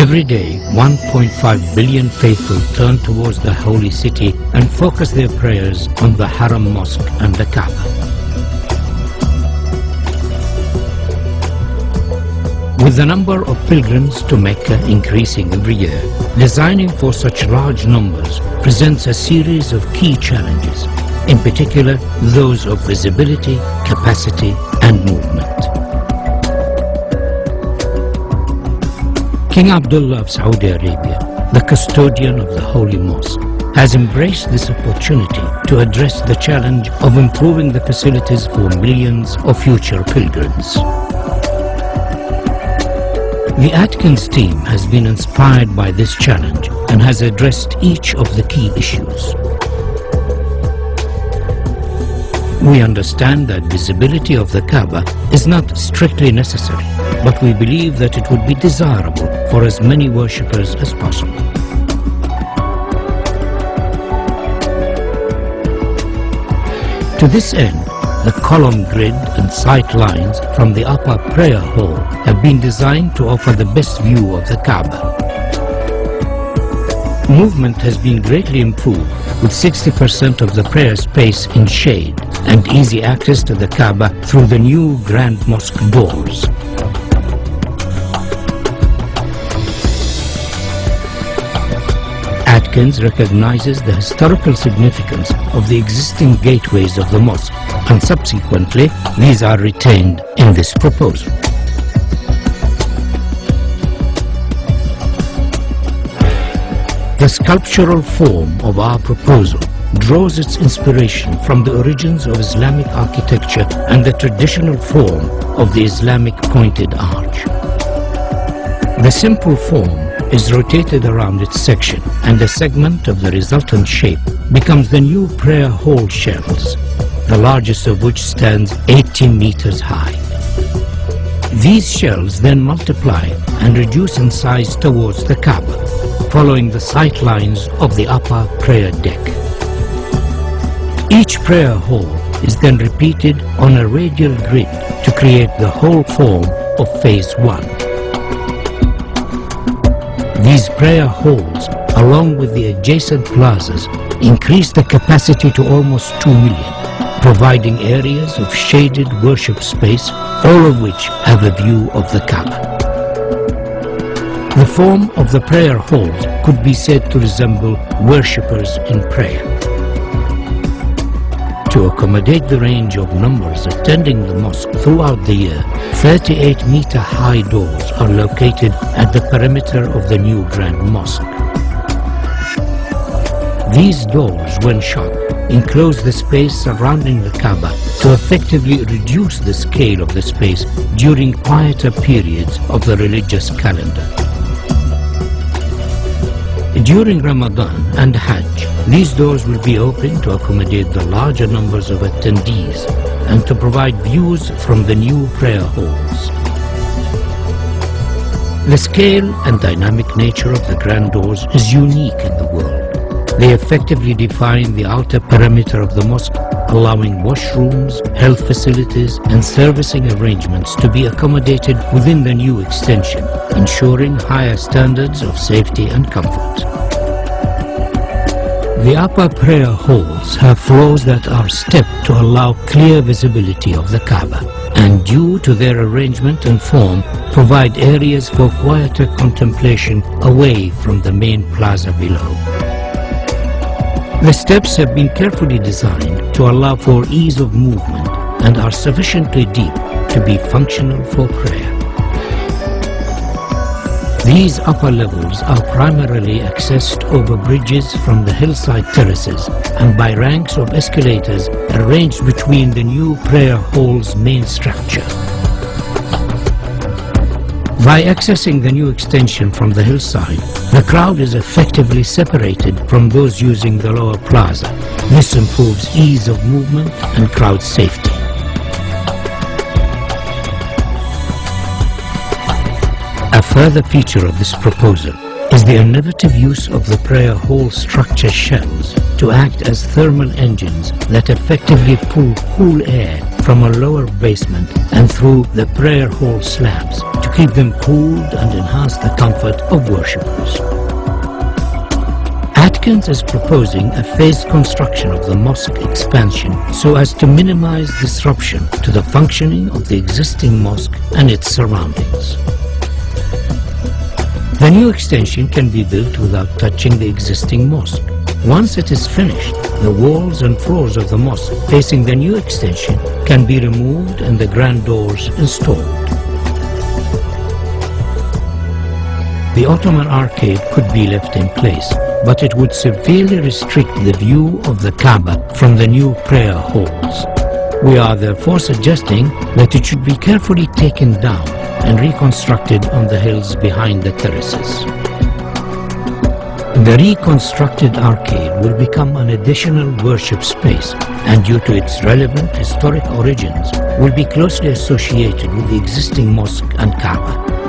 Every day, 1.5 billion faithful turn towards the holy city and focus their prayers on the Haram Mosque and the Kaaba. With the number of pilgrims to Mecca increasing every year, designing for such large numbers presents a series of key challenges, in particular those of visibility, capacity and movement. King Abdullah of Saudi Arabia, the custodian of the Holy Mosque, has embraced this opportunity to address the challenge of improving the facilities for millions of future pilgrims. The Atkins team has been inspired by this challenge and has addressed each of the key issues. We understand that visibility of the Kaaba is not strictly necessary, but we believe that it would be desirable for as many worshippers as possible. To this end, the column grid and sight lines from the upper prayer hall have been designed to offer the best view of the Kaaba. Movement has been greatly improved, with 60% of the prayer space in shade and easy access to the Kaaba through the new Grand Mosque doors. Atkins recognizes the historical significance of the existing gateways of the mosque, and subsequently these are retained in this proposal. The sculptural form of our proposal draws its inspiration from the origins of Islamic architecture and the traditional form of the Islamic pointed arch. The simple form is rotated around its section, and a segment of the resultant shape becomes the new prayer hall shells, the largest of which stands 80 meters high. These shells then multiply and reduce in size towards the Kaaba, following the sight lines of the upper prayer deck. Each prayer hall is then repeated on a radial grid to create the whole form of Phase 1. These prayer halls, along with the adjacent plazas, increase the capacity to almost 2 million, providing areas of shaded worship space, all of which have a view of the Kaaba. The form of the prayer halls could be said to resemble worshippers in prayer. To accommodate the range of numbers attending the mosque throughout the year, 38-meter-high doors are located at the perimeter of the new Grand Mosque. These doors, when shut, enclose the space surrounding the Kaaba to effectively reduce the scale of the space during quieter periods of the religious calendar. During Ramadan and Hajj, these doors will be open to accommodate the larger numbers of attendees and to provide views from the new prayer halls. The scale and dynamic nature of the grand doors is unique in the world. They effectively define the outer perimeter of the mosque, allowing washrooms, health facilities and servicing arrangements to be accommodated within the new extension, ensuring higher standards of safety and comfort. The upper prayer halls have floors that are stepped to allow clear visibility of the Kaaba, and due to their arrangement and form, provide areas for quieter contemplation away from the main plaza below. The steps have been carefully designed to allow for ease of movement and are sufficiently deep to be functional for prayer. These upper levels are primarily accessed over bridges from the hillside terraces and by ranks of escalators arranged between the new prayer hall's main structure. By accessing the new extension from the hillside, the crowd is effectively separated from those using the lower plaza. This improves ease of movement and crowd safety. A further feature of this proposal is the innovative use of the prayer hall structure shells to act as thermal engines that effectively pull cool air from a lower basement and through the prayer hall slabs to keep them cooled and enhance the comfort of worshippers. Atkins is proposing a phased construction of the mosque expansion so as to minimize disruption to the functioning of the existing mosque and its surroundings. The new extension can be built without touching the existing mosque. Once it is finished, the walls and floors of the mosque facing the new extension can be removed and the grand doors installed. The Ottoman arcade could be left in place, but it would severely restrict the view of the Kaaba from the new prayer halls. We are therefore suggesting that it should be carefully taken down and reconstructed on the hills behind the terraces. The reconstructed arcade will become an additional worship space and due to its relevant historic origins will be closely associated with the existing mosque and Kaaba.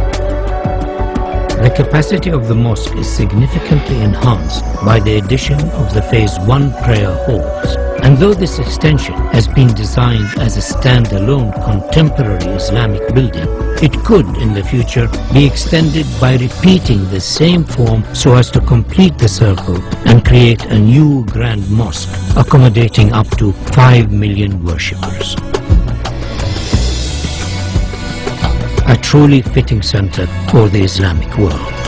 The capacity of the mosque is significantly enhanced by the addition of the Phase 1 prayer halls. And though this extension has been designed as a standalone contemporary Islamic building, it could in the future be extended by repeating the same form so as to complete the circle and create a new grand mosque accommodating up to 5 million worshippers. A truly fitting center for the Islamic world.